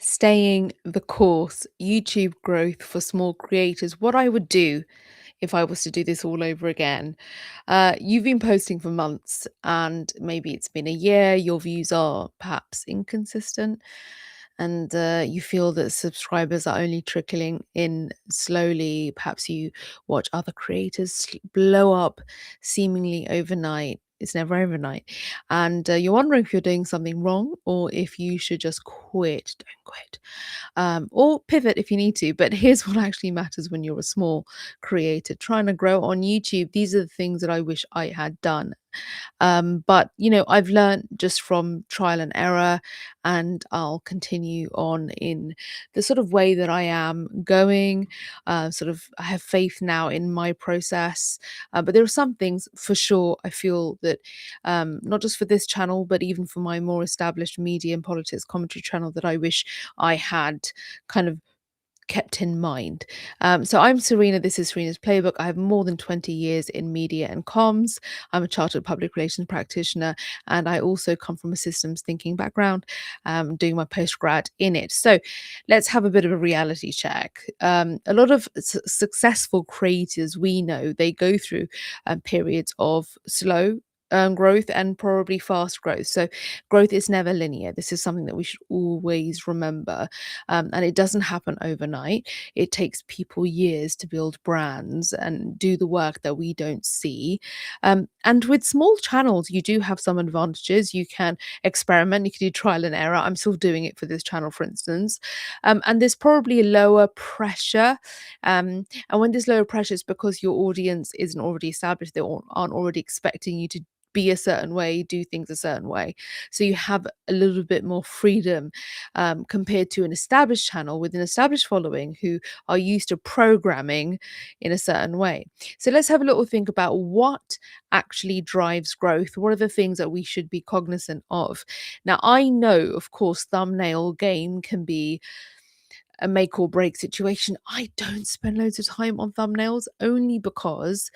Staying the course, YouTube growth for small creators, what I would do if I was to do this all over again. You've been posting for months and maybe it's been a year, your views are perhaps inconsistent, and you feel that subscribers are only trickling in slowly. Perhaps you watch other creators blow up seemingly overnight. It's never overnight. And you're wondering if you're doing something wrong or if you should just quit. Don't quit, or pivot if you need to. But here's what actually matters when you're a small creator trying to grow on YouTube. These are the things that I wish I had done. But I've learned just from trial and error, and I'll continue on in the sort of way that I am going. I have faith now in my process. But there are some things for sure I feel that, not just for this channel, but even for my more established media and politics commentary channel, that I wish I had kind of kept in mind. So I'm Serena. This is Serena's Playbook. I have more than 20 years in media and comms. I'm a chartered public relations practitioner, and I also come from a systems thinking background, doing my postgrad in it. So let's have a bit of a reality check. A lot of successful creators, we know, they go through periods of slow growth and probably fast growth. So growth is never linear. This is something that we should always remember. And it doesn't happen overnight. It takes people years to build brands and do the work that we don't see. And with small channels, you do have some advantages. You can experiment, you can do trial and error. I'm still doing it for this channel, for instance. And there's probably a lower pressure. And when there's lower pressure, it's because your audience isn't already established. They aren't already expecting you to be a certain way, do things a certain way. So you have a little bit more freedom, compared to an established channel with an established following who are used to programming in a certain way. So let's have a little think about what actually drives growth. What are the things that we should be cognizant of? Now, I know, of course, thumbnail game can be a make or break situation. I don't spend loads of time on thumbnails only because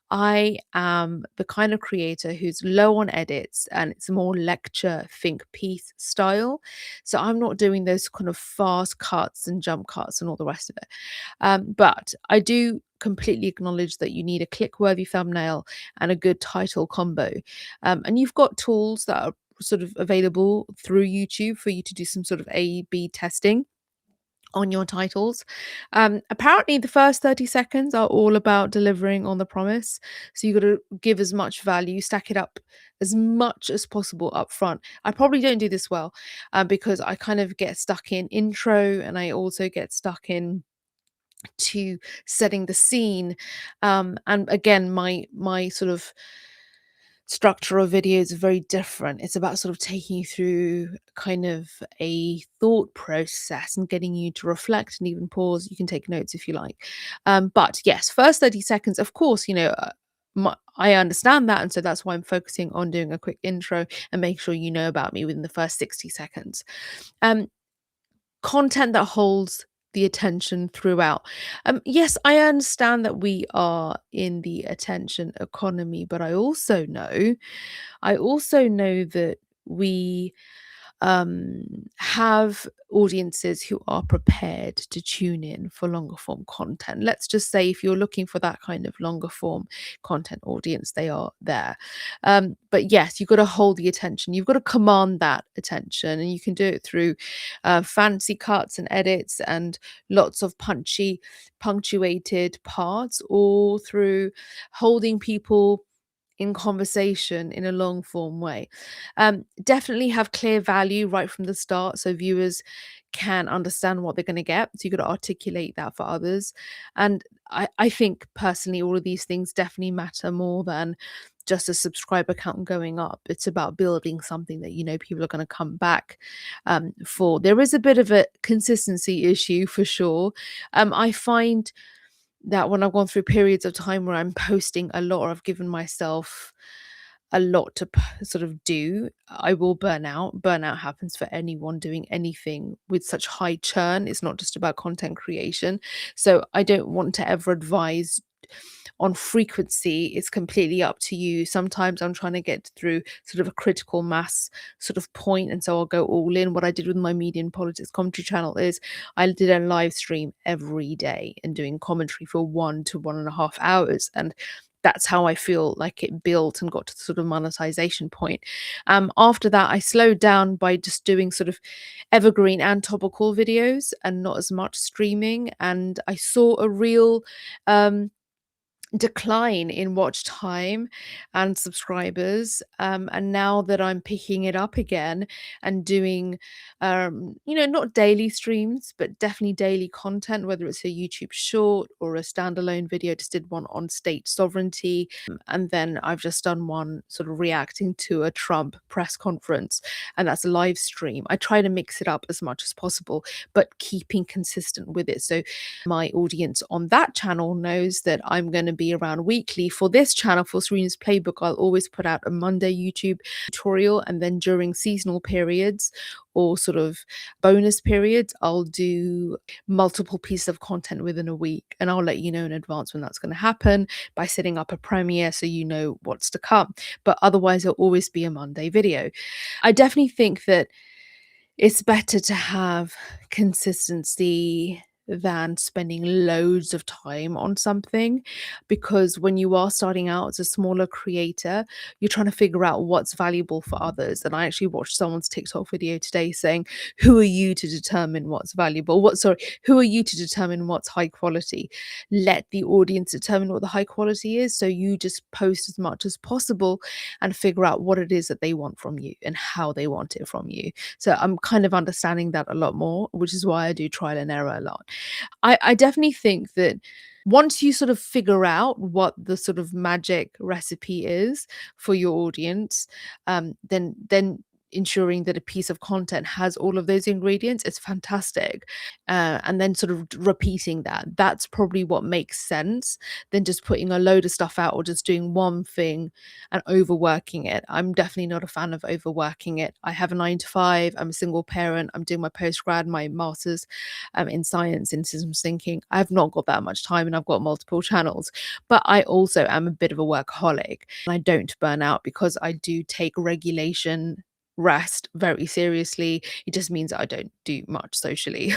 I am the kind of creator who's low on edits and it's more lecture, think piece style. So I'm not doing those kind of fast cuts and jump cuts and all the rest of it. But I do completely acknowledge that you need a click worthy thumbnail and a good title combo. And you've got tools that are sort of available through YouTube for you to do some sort of A/B testing on your titles. Apparently, the first 30 seconds are all about delivering on the promise. So you got to give as much value, stack it up as much as possible up front. I probably don't do this well, because I kind of get stuck in intro, and I also get stuck in to setting the scene. And again, my sort of structure of videos are very different. It's about sort of taking you through kind of a thought process and getting you to reflect and even pause. You can take notes if you like. But yes, first 30 seconds, of course, I understand that. And so that's why I'm focusing on doing a quick intro and make sure you know about me within the first 60 seconds. Um, Content that holds the attention throughout. Yes, I understand that we are in the attention economy, but I also know that we have audiences who are prepared to tune in for longer form content. Let's just say if you're looking for that kind of longer form content audience, they are there. But yes, you've got to hold the attention. You've got to command that attention, and you can do it through fancy cuts and edits and lots of punctuated parts, or through holding people in conversation in a long form way. Definitely have clear value right from the start so viewers can understand what they're going to get. So you've got to articulate that for others. And I think personally, all of these things definitely matter more than just a subscriber count going up. It's about building something that people are going to come back for. There is a bit of a consistency issue for sure. I find that when I've gone through periods of time where I'm posting a lot, or I've given myself a lot to sort of do, I will burn out. Burnout happens for anyone doing anything with such high churn. It's not just about content creation. So I don't want to ever advise On frequency, it's completely up to you. Sometimes I'm trying to get through sort of a critical mass sort of point, and so I'll go all in. What I did with my media and politics commentary channel is I did a live stream every day and doing commentary for 1 to 1.5 hours, and that's how I feel like it built and got to the sort of monetization point. After that, I slowed down by just doing sort of evergreen and topical videos and not as much streaming. And I saw a real um, decline in watch time and subscribers. And now that I'm picking it up again and doing, not daily streams, but definitely daily content, whether it's a YouTube short or a standalone video. Just did one on state sovereignty. And then I've just done one sort of reacting to a Trump press conference, and that's a live stream. I try to mix it up as much as possible, but keeping consistent with it. So my audience on that channel knows that I'm going to be around weekly. For this channel, for Serena's Playbook, I'll always put out a Monday YouTube tutorial, and then during seasonal periods or sort of bonus periods, I'll do multiple pieces of content within a week, and I'll let you know in advance when that's going to happen by setting up a premiere so you know what's to come. But otherwise, it'll always be a Monday video. I definitely think that it's better to have consistency than spending loads of time on something, because when you are starting out as a smaller creator, you're trying to figure out what's valuable for others. And I actually watched someone's TikTok video today saying, who are you to determine what's valuable? Who are you to determine what's high quality? Let the audience determine what the high quality is. So you just post as much as possible and figure out what it is that they want from you and how they want it from you. So I'm kind of understanding that a lot more, which is why I do trial and error a lot. I definitely think that once you sort of figure out what the sort of magic recipe is for your audience, then ensuring that a piece of content has all of those ingredients is fantastic. And then sort of repeating that's probably what makes sense than just putting a load of stuff out or just doing one thing and overworking it. I'm definitely not a fan of overworking it. I have a 9 to 5. I'm a single parent. I'm doing my postgrad, my master's in science in systems thinking. I've not got that much time, and I've got multiple channels. But I also am a bit of a workaholic. I don't burn out because I do take regulation rest very seriously. It just means that I don't do much socially.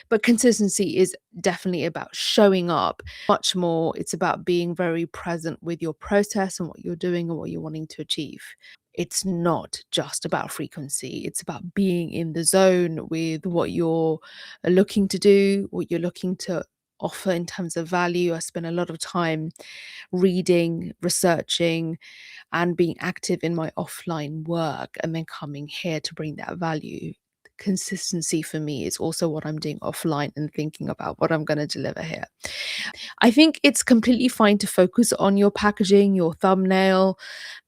But consistency is definitely about showing up much more. It's about being very present with your process and what you're doing and what you're wanting to achieve. It's not just about frequency. It's about being in the zone with what you're looking to do, what you're looking to offer in terms of value. I spend a lot of time reading, researching, and being active in my offline work, and then coming here to bring that value. Consistency for me is also what I'm doing offline and thinking about what I'm going to deliver here. I think it's completely fine to focus on your packaging, your thumbnail,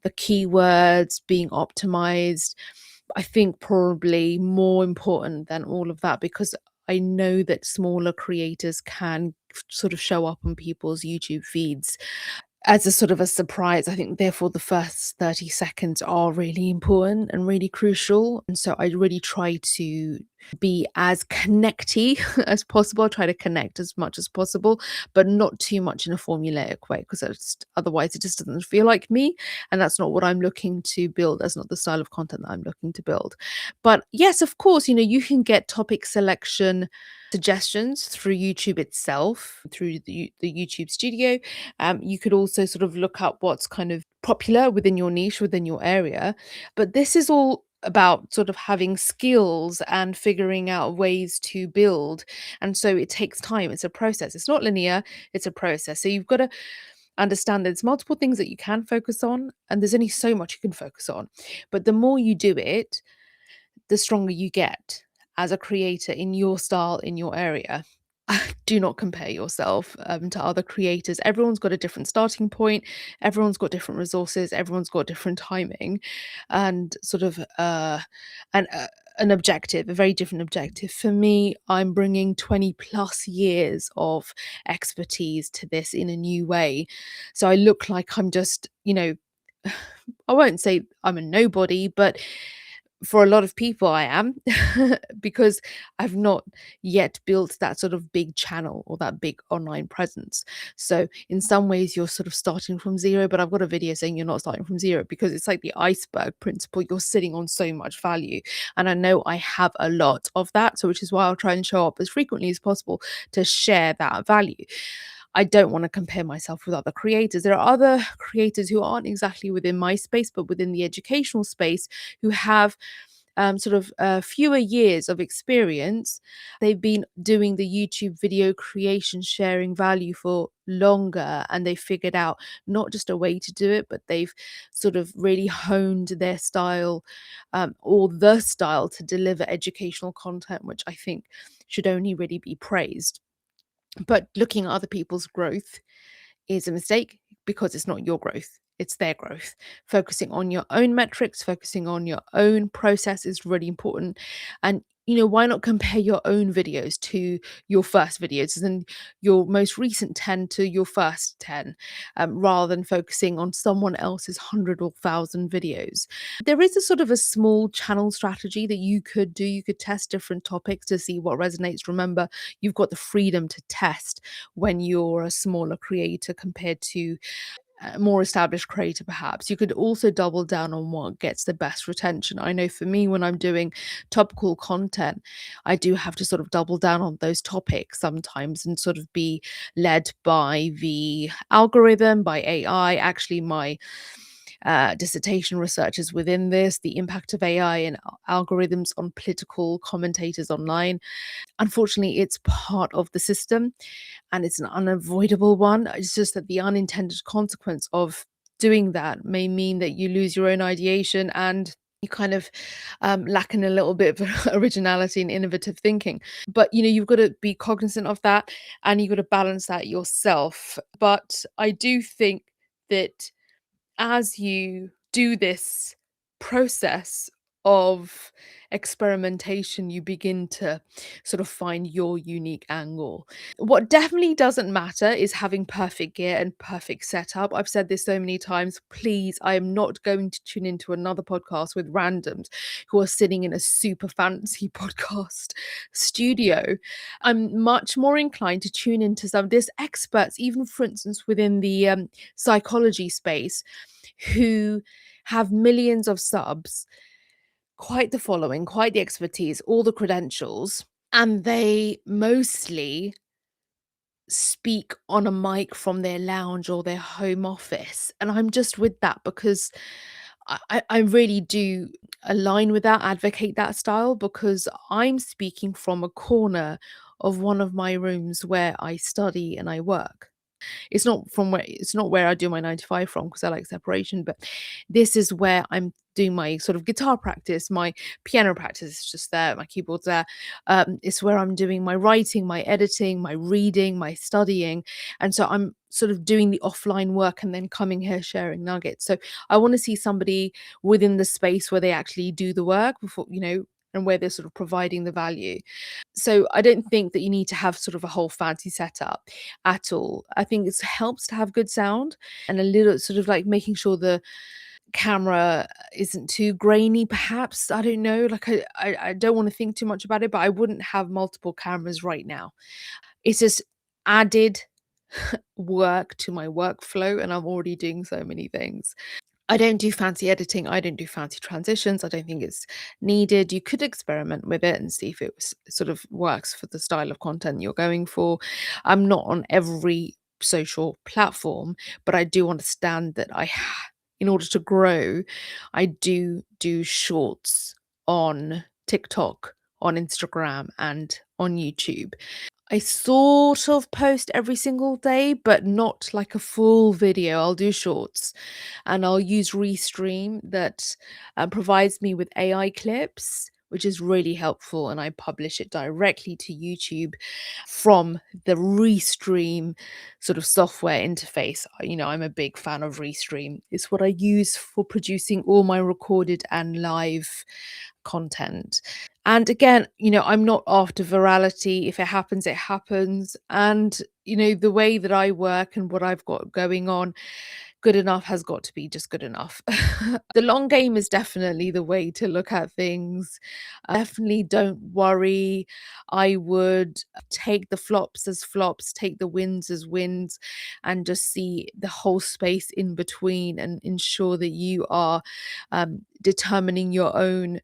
the keywords being optimized. I think probably more important than all of that, because I know that smaller creators can sort of show up on people's YouTube feeds as a sort of a surprise. I think therefore the first 30 seconds are really important and really crucial. And so I really try to be as connecty as possible. I try to connect as much as possible, but not too much in a formulaic way, because otherwise it just doesn't feel like me. And that's not what I'm looking to build. That's not the style of content that I'm looking to build. But yes, of course, you can get topic selection suggestions through YouTube itself, through the YouTube studio. You could also sort of look up what's kind of popular within your niche, within your area. But this is all about sort of having skills and figuring out ways to build. And so it takes time. It's a process. It's not linear, it's a process. So you've got to understand there's multiple things that you can focus on, and there's only so much you can focus on. But the more you do it, the stronger you get as a creator in your style, in your area. Do not compare yourself to other creators. Everyone's got a different starting point. Everyone's got different resources. Everyone's got different timing, and sort of an an objective, a very different objective. For me, I'm bringing 20 plus years of expertise to this in a new way. So I look like I'm just, I won't say I'm a nobody, but For a lot of people, I am because I've not yet built that sort of big channel or that big online presence. So, in some ways, you're sort of starting from zero, but I've got a video saying you're not starting from zero because it's like the iceberg principle. You're sitting on so much value. And I know I have a lot of that. So, which is why I'll try and show up as frequently as possible to share that value. I don't want to compare myself with other creators. There are other creators who aren't exactly within my space, but within the educational space who have fewer years of experience. They've been doing the YouTube video creation, sharing value for longer, and they figured out not just a way to do it, but they've sort of really honed their style, or the style to deliver educational content, which I think should only really be praised. But looking at other people's growth is a mistake because it's not your growth, it's their growth. Focusing on your own metrics, focusing on your own process is really important. And why not compare your own videos to your first videos and your most recent 10 to your first 10, rather than focusing on someone else's 100 or 1,000 videos? There is a sort of a small channel strategy that you could do. You could test different topics to see what resonates. Remember, you've got the freedom to test when you're a smaller creator compared to a more established creator, perhaps. You could also double down on what gets the best retention. I know for me, when I'm doing topical content, I do have to sort of double down on those topics sometimes and sort of be led by the algorithm, by AI. Actually, my dissertation research is within this, the impact of AI and algorithms on political commentators online. Unfortunately, it's part of the system and it's an unavoidable one. It's just that the unintended consequence of doing that may mean that you lose your own ideation and you kind of lack in a little bit of originality and innovative thinking. But you've got to be cognizant of that and you've got to balance that yourself. But I do think that as you do this process of experimentation, you begin to sort of find your unique angle. What definitely doesn't matter is having perfect gear and perfect setup. I've said this so many times. Please, I am not going to tune into another podcast with randoms who are sitting in a super fancy podcast studio. I'm much more inclined to tune into some. There's experts, even for instance, within the psychology space, who have millions of subs, quite the following, quite the expertise, all the credentials, and they mostly speak on a mic from their lounge or their home office. And I'm just with that because I really do align with that, advocate that style, because I'm speaking from a corner of one of my rooms where I study and I work. It's not where I do my 9 to 5 from because I like separation, but this is where I'm doing my sort of guitar practice, my piano practice is just there, my keyboard's there. It's where I'm doing my writing, my editing, my reading, my studying, and so I'm sort of doing the offline work and then coming here sharing nuggets. So I wanna see somebody within the space where they actually do the work before, and where they're sort of providing the value. So I don't think that you need to have sort of a whole fancy setup at all. I think it helps to have good sound and a little sort of like making sure the camera isn't too grainy, perhaps. I don't know. Like I don't want to think too much about it, but I wouldn't have multiple cameras right now. It's just added work to my workflow, and I'm already doing so many things. I don't do fancy editing. I don't do fancy transitions. I don't think it's needed. You could experiment with it and see if it sort of works for the style of content you're going for. I'm not on every social platform, but I do understand that in order to grow, I do shorts on TikTok, on Instagram, and on YouTube. I sort of post every single day, but not like a full video. I'll do shorts and I'll use Restream that provides me with AI clips, which is really helpful. And I publish it directly to YouTube from the Restream sort of software interface. I'm a big fan of Restream. It's what I use for producing all my recorded and live content. And again, I'm not after virality. If it happens, it happens. And, the way that I work and what I've got going on good enough has got to be just good enough. The long game is definitely the way to look at things. Definitely don't worry. I would take the flops as flops, take the wins as wins, and just see the whole space in between and ensure that you are determining your own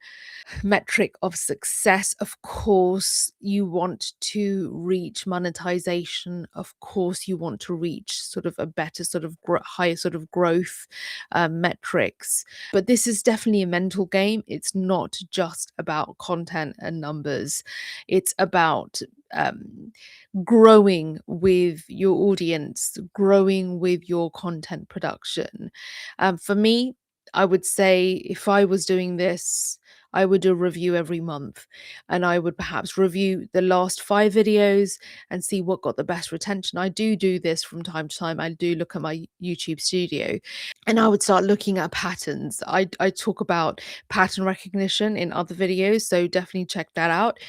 metric of success. Of course, you want to reach monetization. Of course, you want to reach sort of a better sort of higher sort of growth metrics. But this is definitely a mental game. It's not just about content and numbers. It's about growing with your audience, growing with your content production. For me, I would say if I was doing this, I would do a review every month, and I would perhaps review the last 5 videos and see what got the best retention. I do this from time to time. I do look at my YouTube studio, and I would start looking at patterns. I talk about pattern recognition in other videos, so definitely check that out.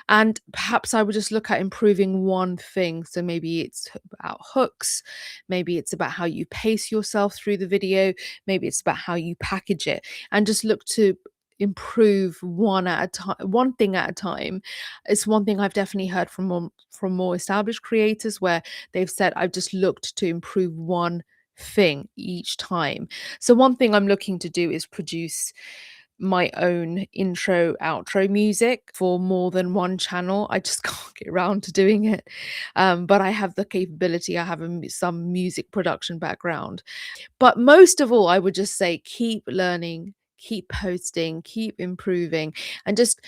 And perhaps I would just look at improving one thing. So maybe it's about hooks, maybe it's about how you pace yourself through the video, maybe it's about how you package it, and just look to improve one at a time, one thing at a time. It's one thing I've definitely heard from more established creators where they've said, I've just looked to improve one thing each time. So one thing I'm looking to do is produce my own intro outro music for more than one channel. I just can't get around to doing it. But I have the capability. I have some music production background. But most of all, I would just say keep learning, keep posting, keep improving, and just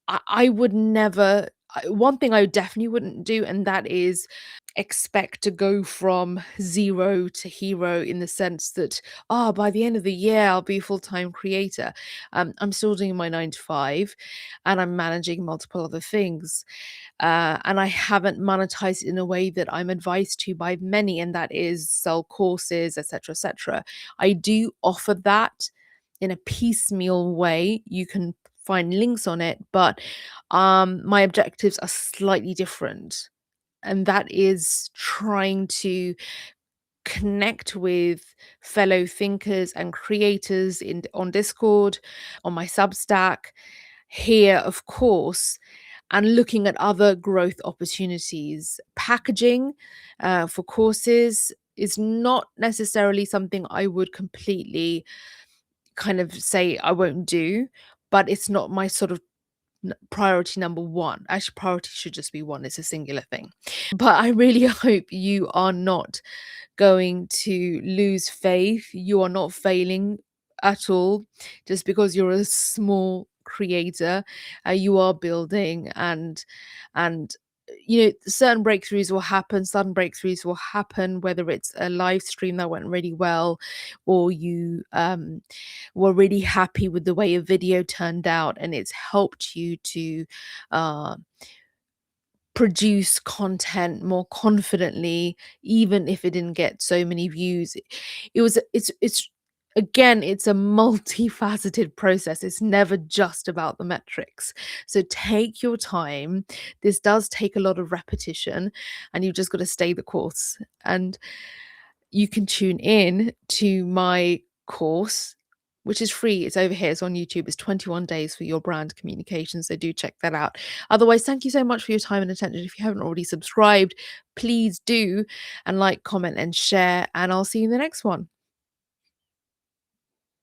I would never. One thing I definitely wouldn't do, and that is expect to go from zero to hero in the sense that, oh, by the end of the year, I'll be a full time creator. I'm still doing my 9 to 5 and I'm managing multiple other things. And I haven't monetized in a way that I'm advised to by many, and that is sell courses, etc., etc. I do offer that in a piecemeal way. You can find links on it, but my objectives are slightly different, and that is trying to connect with fellow thinkers and creators in on Discord, on my Substack, here, of course, and looking at other growth opportunities. Packaging for courses is not necessarily something I would completely kind of say I won't do, but it's not my sort of priority number one. Actually, priority should just be one. It's a singular thing. But I really hope you are not going to lose faith. You are not failing at all just because you're a small creator. You are building, and certain breakthroughs will happen. Sudden breakthroughs will happen, whether it's a live stream that went really well, or you were really happy with the way a video turned out and it's helped you to uh, produce content more confidently, even if it didn't get so many views. It's again, it's a multifaceted process. It's never just about the metrics. So take your time. This does take a lot of repetition, and you've just got to stay the course. And you can tune in to my course, which is free. It's over here. It's on YouTube. It's 21 days for your brand communications. So do check that out. Otherwise, thank you so much for your time and attention. If you haven't already subscribed, please do, and like, comment, and share. And I'll see you in the next one.